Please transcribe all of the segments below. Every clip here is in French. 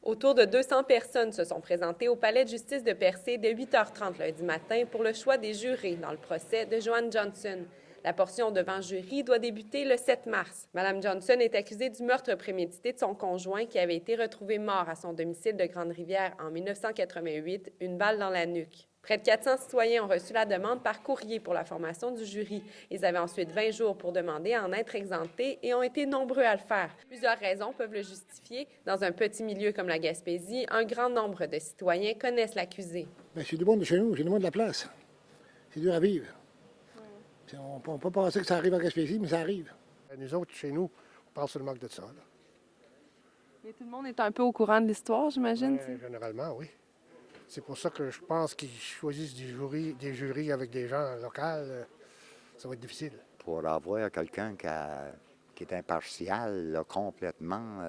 Autour de 200 personnes se sont présentées au palais de justice de Percé dès 8h30 lundi matin pour le choix des jurés dans le procès de Joanne Johnson. La portion devant jury doit débuter le 7 mars. Mme Johnson est accusée du meurtre prémédité de son conjoint qui avait été retrouvé mort à son domicile de Grande-Rivière en 1988, une balle dans la nuque. Près de 400 citoyens ont reçu la demande par courrier pour la formation du jury. Ils avaient ensuite 20 jours pour demander à en être exemptés et ont été nombreux à le faire. Plusieurs raisons peuvent le justifier. Dans un petit milieu comme la Gaspésie, un grand nombre de citoyens connaissent l'accusé. Bien, c'est du monde de chez nous, c'est du monde de la place. C'est dur à vivre. On ne peut pas penser que ça arrive en Gaspésie, mais ça arrive. Nous autres, chez nous, on parle seulement de ça. Là. Mais tout le monde est un peu au courant de l'histoire, j'imagine. Généralement, oui. C'est pour ça que je pense qu'ils choisissent des jurys avec des gens locaux. Ça va être difficile. Pour avoir quelqu'un qui est impartial là, complètement,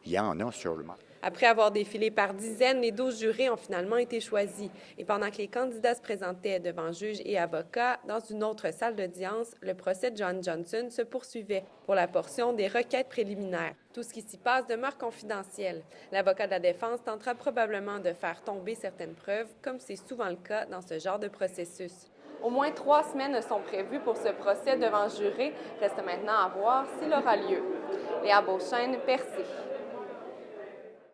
il y en a sûrement. Après avoir défilé par dizaines, les 12 jurés ont finalement été choisis. Et pendant que les candidats se présentaient devant juges et avocats, dans une autre salle d'audience, le procès de Joanne Johnson se poursuivait pour la portion des requêtes préliminaires. Tout ce qui s'y passe demeure confidentiel. L'avocat de la défense tentera probablement de faire tomber certaines preuves, comme c'est souvent le cas dans ce genre de processus. Au moins 3 semaines sont prévues pour ce procès devant jurés. Reste maintenant à voir s'il aura lieu. Léa Beauchesne, Percé.